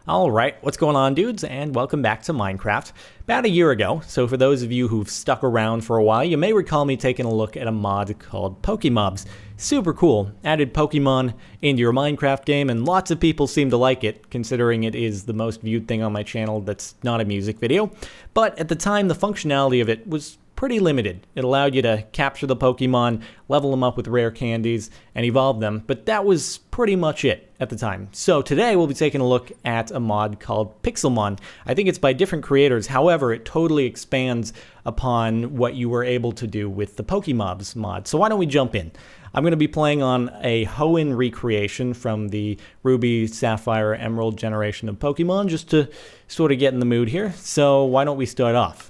Alright, what's going on, dudes, and welcome back to Minecraft. About a year ago, so for those of you who've stuck around for a while, you may recall me taking a look at a mod called PokėMobs. Super cool. Added Pokemon into your Minecraft game, and lots of people seem to like it, considering it is the most viewed thing on my channel that's not a music video. But at the time, the functionality of it was pretty limited. It allowed you to capture the Pokemon, level them up with rare candies, and evolve them, but that was pretty much it at the time. So today we'll be taking a look at a mod called Pixelmon. I think it's by different creators, however, it totally expands upon what you were able to do with the PokėMobs mod. So why don't we jump in? I'm going to be playing on a Hoenn recreation from the Ruby, Sapphire, Emerald generation of Pokemon, just to sort of get in the mood here. So why don't we start off?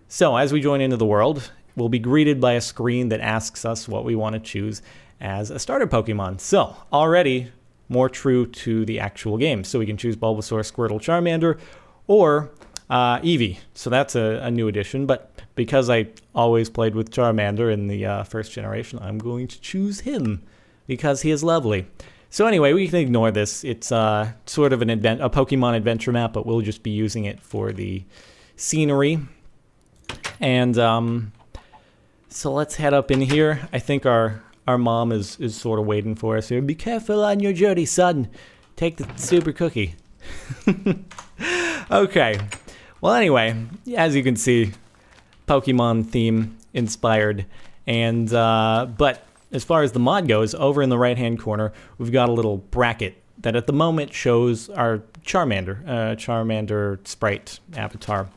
So as we join into the world, we'll be greeted by a screen that asks us what we want to choose as a starter Pokemon. So already more true to the actual game. So we can choose Bulbasaur, Squirtle, Charmander, or Eevee. So that's a new addition, but because I always played with Charmander in the first generation, I'm going to choose him because he is lovely. So anyway, we can ignore this. It's sort of a Pokemon adventure map, but we'll just be using it for the scenery. And so let's head up in here. I think our mom is sort of waiting for us here. Be careful on your journey, son. Take the super cookie. Okay. Well, anyway, as you can see, Pokemon theme inspired. And but as far as the mod goes, over in the right-hand corner, we've got a little bracket that at the moment shows our Charmander sprite avatar,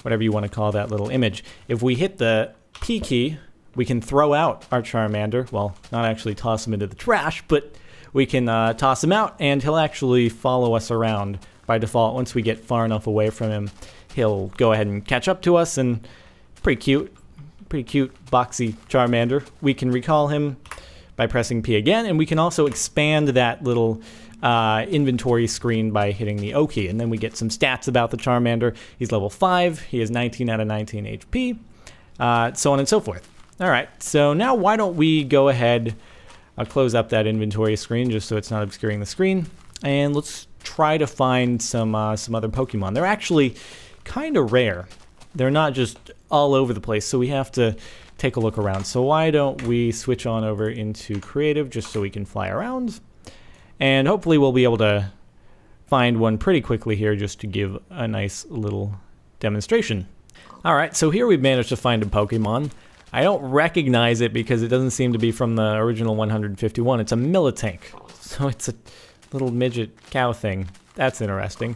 whatever you want to call that little image. If we hit the P key, we can throw out our Charmander. Well, not actually toss him into the trash, but we can toss him out, and he'll actually follow us around by default. Once we get far enough away from him, he'll go ahead and catch up to us, and pretty cute, boxy Charmander. We can recall him by pressing P again, and we can also expand that little inventory screen by hitting the O key, and then we get some stats about the Charmander. He's level 5, he has 19 out of 19 HP, so on and so forth. Alright, so now why don't we go ahead, I'll close up that inventory screen just so it's not obscuring the screen, and let's try to find some other Pokemon. They're actually kind of rare. They're not just all over the place, so we have to take a look around. So why don't we switch on over into Creative just so we can fly around? And hopefully we'll be able to find one pretty quickly here just to give a nice little demonstration. Alright, so here we've managed to find a Pokemon. I don't recognize it because it doesn't seem to be from the original 151. It's a Miltank. So it's a little midget cow thing. That's interesting.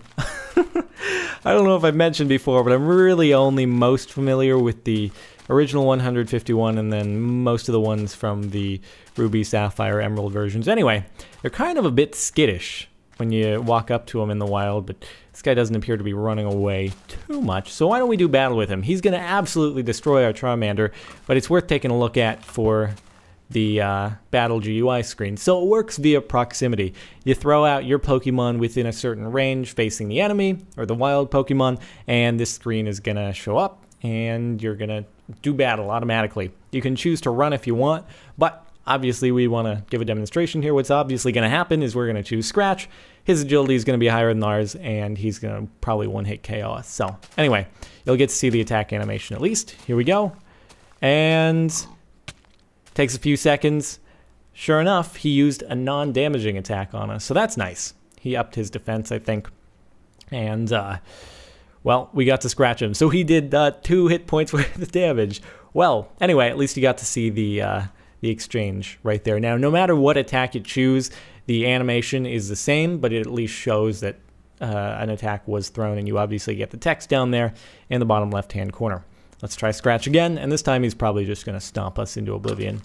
I don't know if I've mentioned before, but I'm really only most familiar with the original 151 and then most of the ones from the Ruby, Sapphire, Emerald versions. Anyway, they're kind of a bit skittish when you walk up to them in the wild, but this guy doesn't appear to be running away too much. So why don't we do battle with him? He's going to absolutely destroy our Charmander, but it's worth taking a look at for the battle GUI screen. So it works via proximity. You throw out your Pokemon within a certain range facing the enemy or the wild Pokemon, and this screen is going to show up, and you're going to do battle automatically. You can choose to run if you want, but obviously we want to give a demonstration here. What's obviously going to happen is we're going to choose Scratch. His agility is going to be higher than ours, and he's going to probably one-hit KO us. So anyway, you'll get to see the attack animation at least. Here we go. And takes a few seconds. Sure enough, he used a non-damaging attack on us, so that's nice. He upped his defense, I think. And well, we got to scratch him. So he did 2 hit points worth of damage. Well, anyway, at least you got to see the exchange right there. Now, no matter what attack you choose, the animation is the same, but it at least shows that an attack was thrown, and you obviously get the text down there in the bottom left-hand corner. Let's try Scratch again, and this time he's probably just going to stomp us into oblivion.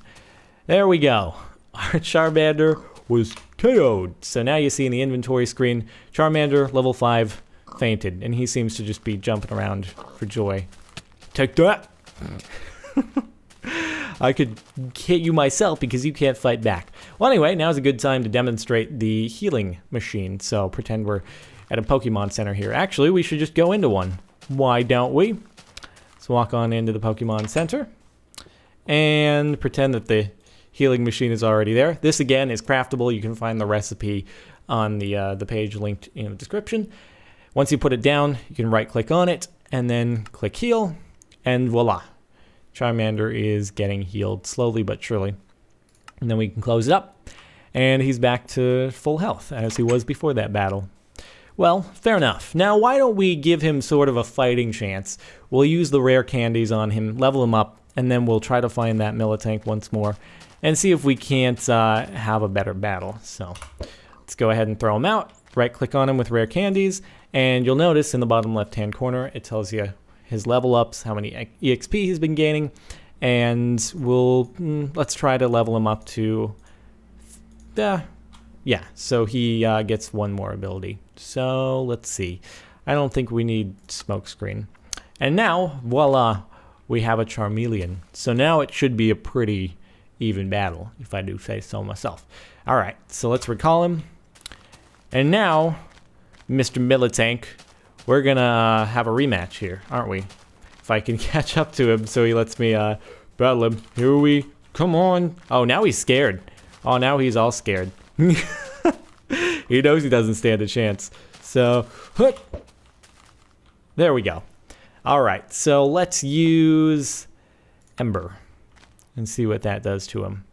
There we go. Our Charmander was KO'd. So now you see in the inventory screen, Charmander, level 5, fainted, and he seems to just be jumping around for joy. Take that! I could hit you myself because you can't fight back. Well, anyway, now's a good time to demonstrate the healing machine. So pretend we're at a Pokemon Center here. Actually, we should just go into one. Why don't we? Let's walk on into the Pokemon Center and pretend that the healing machine is already there. This, again, is craftable. You can find the recipe on the page linked in the description. Once you put it down, you can right-click on it and then click heal, and voila. Charmander is getting healed slowly but surely. And then we can close it up, and he's back to full health as he was before that battle. Well, fair enough. Now, why don't we give him sort of a fighting chance? We'll use the rare candies on him, level him up, and then we'll try to find that Militank once more and see if we can't have a better battle. So let's go ahead and throw him out. Right-click on him with rare candies, and you'll notice in the bottom left-hand corner, it tells you his level ups, how many EXP he's been gaining, and let's try to level him up to, yeah, so he gets one more ability. So let's see. I don't think we need Smokescreen. And now, voila, we have a Charmeleon. So now it should be a pretty even battle, if I do say so myself. All right, so let's recall him. And now, Mr. Militank, we're going to have a rematch here, aren't we? If I can catch up to him so he lets me battle him. Here we come on. Oh, now he's scared. Oh, now he's all scared. He knows he doesn't stand a chance. So, there we go. All right, so let's use Ember and see what that does to him.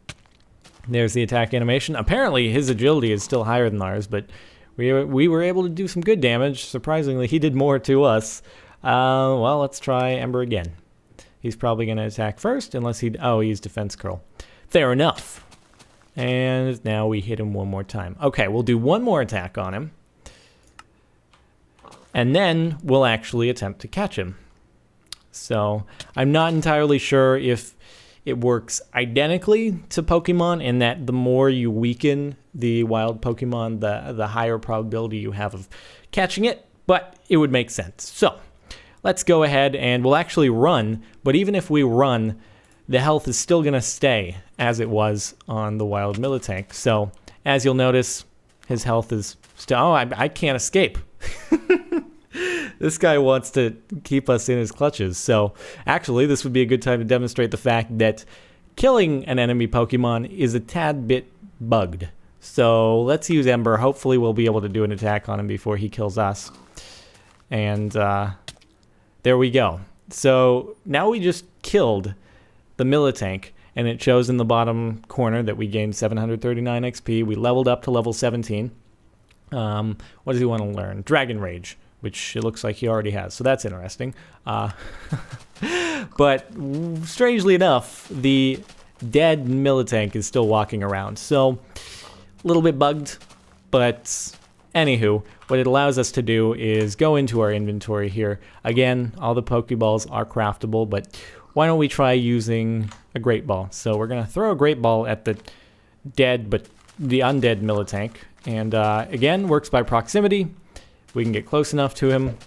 There's the attack animation. Apparently, his agility is still higher than ours, but we were able to do some good damage. Surprisingly, he did more to us. Well, let's try Ember again. He's probably going to attack first, unless he's Defense Curl. Fair enough. And now we hit him one more time. Okay, we'll do one more attack on him. And then we'll actually attempt to catch him. So I'm not entirely sure if it works identically to Pokemon in that the more you weaken the wild Pokemon, the higher probability you have of catching it, but it would make sense. So let's go ahead and we'll actually run, but even if we run, the health is still going to stay as it was on the wild Militank. So as you'll notice, his health is still, oh, I can't escape. This guy wants to keep us in his clutches. So actually, this would be a good time to demonstrate the fact that killing an enemy Pokemon is a tad bit bugged. So let's use Ember. Hopefully we'll be able to do an attack on him before he kills us. And there we go. So now we just killed the Militank, and it shows in the bottom corner that we gained 739 XP. We leveled up to level 17. What does he want to learn? Dragon Rage, which it looks like he already has, so that's interesting. But strangely enough, the dead Militank is still walking around, so a little bit bugged, but anywho, what it allows us to do is go into our inventory here. Again, all the Pokeballs are craftable, but why don't we try using a Great Ball? So we're going to throw a Great Ball at the dead, but the undead Militank, and again, works by proximity. We can get close enough to him.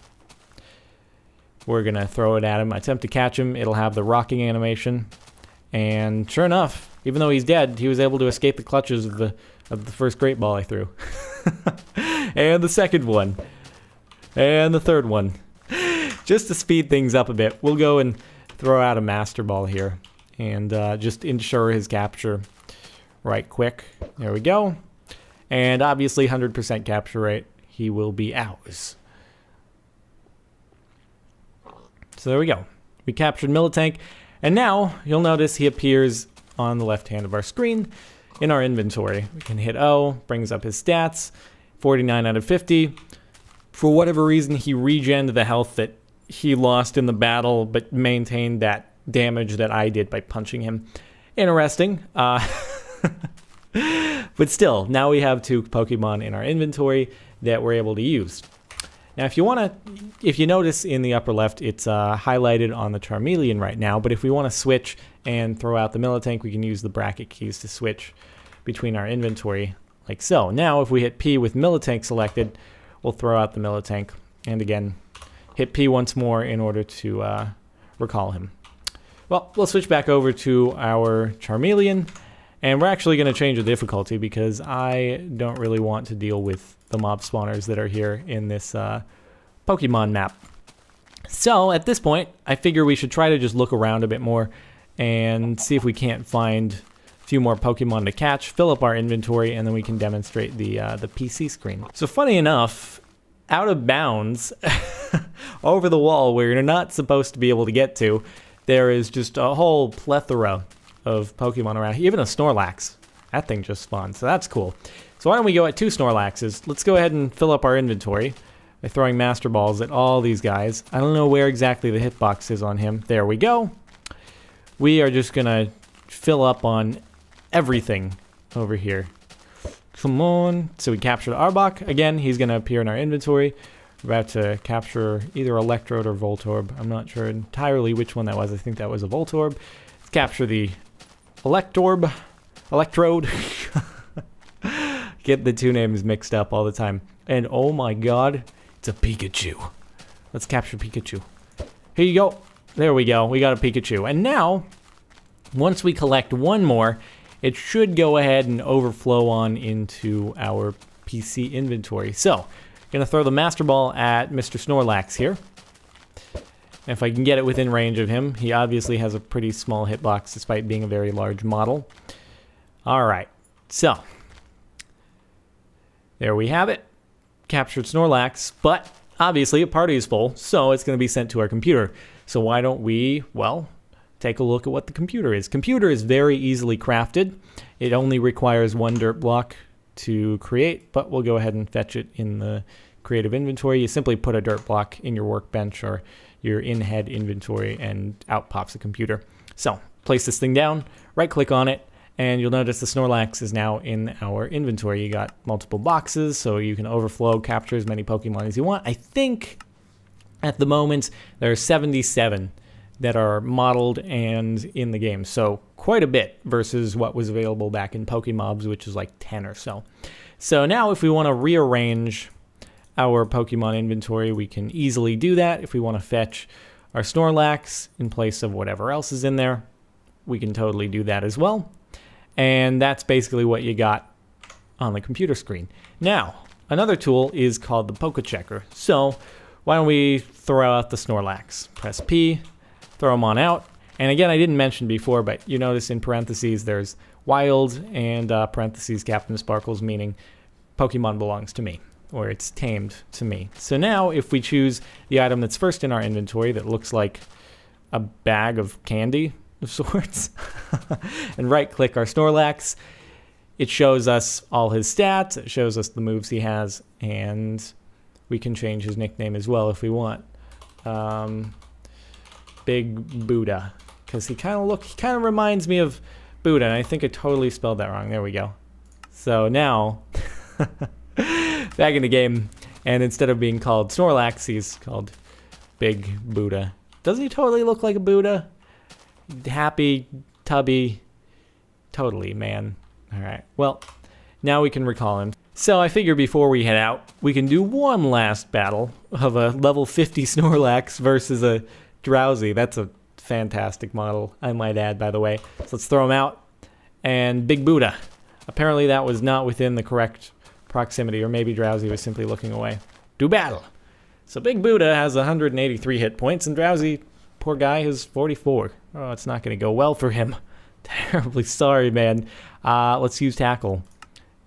We're going to throw it at him, attempt to catch him. It'll have the rocking animation. And sure enough, even though he's dead, he was able to escape the clutches of the first Great Ball I threw. And the second one. And the third one. Just to speed things up a bit, we'll go and throw out a Master Ball here. And just ensure his capture right quick. There we go. And obviously 100% capture rate. He will be ours. So there we go. We captured Militank, and now you'll notice he appears on the left hand of our screen in our inventory. We can hit O, brings up his stats, 49 out of 50. For whatever reason, he regened the health that he lost in the battle, but maintained that damage that I did by punching him. Interesting. But still, now we have two Pokemon in our inventory that we're able to use. Now, if you notice in the upper left, it's highlighted on the Charmeleon right now, but if we want to switch and throw out the Militank, we can use the bracket keys to switch between our inventory, like so. Now, if we hit P with Militank selected, we'll throw out the Militank, and again, hit P once more in order to recall him. Well, we'll switch back over to our Charmeleon, and we're actually going to change the difficulty because I don't really want to deal with the mob spawners that are here in this Pokemon map. So at this point, I figure we should try to just look around a bit more and see if we can't find few more Pokemon to catch, fill up our inventory, and then we can demonstrate the PC screen. So funny enough, out of bounds, over the wall where you're not supposed to be able to get to, there is just a whole plethora of Pokemon around here. Even a Snorlax. That thing just spawned, so that's cool. So why don't we go at 2 Snorlaxes? Let's go ahead and fill up our inventory by throwing Master Balls at all these guys. I don't know where exactly the hitbox is on him. There we go. We are just going to fill up on everything over here. Come on. So we captured Arbok. Again, he's going to appear in our inventory. We're about to capture either Electrode or Voltorb. I'm not sure entirely which one that was. I think that was a Voltorb. Let's capture the Electrode. Get the 2 names mixed up all the time. And oh my god, it's a Pikachu. Let's capture Pikachu. Here you go. There we go. We got a Pikachu. And now, once we collect one more, it should go ahead and overflow on into our PC inventory. So, gonna throw the Master Ball at Mr. Snorlax here. If I can get it within range of him, he obviously has a pretty small hitbox despite being a very large model. Alright, so there we have it. Captured Snorlax, but obviously a party is full, so it's going to be sent to our computer. So why don't we, well, take a look at what the computer is. Computer is very easily crafted. It only requires 1 dirt block to create, but we'll go ahead and fetch it in the creative inventory. You simply put a dirt block in your workbench or your in-head inventory and out pops a computer. So place this thing down, right click on it, and you'll notice the Snorlax is now in our inventory. You got multiple boxes, so you can overflow, capture as many Pokemon as you want. I think at the moment there are 77 that are modeled and in the game. So quite a bit versus what was available back in Pokemobs, which is like 10 or so. So now if we want to rearrange our Pokemon inventory, we can easily do that. If we want to fetch our Snorlax in place of whatever else is in there, we can totally do that as well. And that's basically what you got on the computer screen. Now, another tool is called the PokÃ Checker. So why don't we throw out the Snorlax? Press P, throw him on out. And again, I didn't mention before, but you notice in parentheses there's wild and parentheses Captain Sparkles, meaning Pokemon belongs to me, or it's tamed to me. So now if we choose the item that's first in our inventory that looks like a bag of candy of sorts and right click our Snorlax, it shows us all his stats, it shows us the moves he has, and we can change his nickname as well if we want. Big Buddha, because he kind of reminds me of Buddha, and I think I totally spelled that wrong. There we go. So now back in the game, and instead of being called Snorlax, he's called Big Buddha. Doesn't he totally look like a Buddha? Happy, tubby, totally, man. All right, well, now we can recall him. So I figure before we head out, we can do one last battle of a level 50 Snorlax versus a Drowsy. That's a fantastic model, I might add, by the way. So let's throw him out. And Big Buddha. Apparently that was not within the correct proximity, or maybe Drowsy was simply looking away. Do battle. So Big Buddha has 183 hit points, and Drowsy, poor guy, has 44. Oh, it's not going to go well for him. Terribly sorry, man. Let's use Tackle.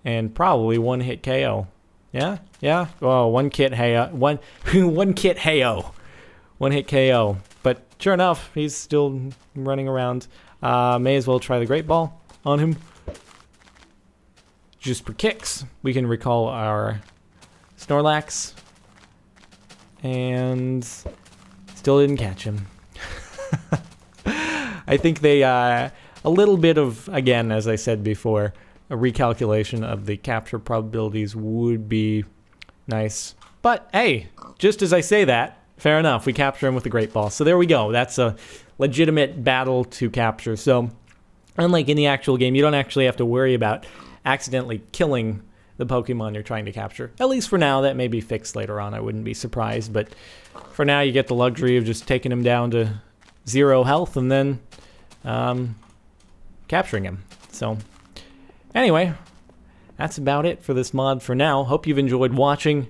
And probably one hit KO. Yeah? Yeah? Oh, one kit KO. One kit KO. One hit KO. But sure enough, he's still running around. May as well try the Great Ball on him. Just for kicks, we can recall our Snorlax. And still didn't catch him. I think they, a little bit of, again, as I said before, a recalculation of the capture probabilities would be nice. But hey, just as I say that, fair enough, we capture him with the Great Ball. So there we go. That's a legitimate battle to capture. So unlike in the actual game, you don't actually have to worry about accidentally killing the Pokemon you're trying to capture. At least for now. That may be fixed later on. I wouldn't be surprised. But for now, you get the luxury of just taking him down to 0 health and then capturing him. So anyway, that's about it for this mod for now. Hope you've enjoyed watching,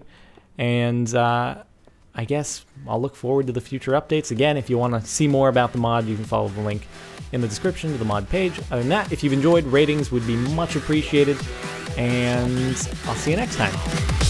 and I I guess I'll look forward to the future updates. Again, if you want to see more about the mod, you can follow the link in the description to the mod page. Other than that, if you've enjoyed, ratings would be much appreciated, and I'll see you next time.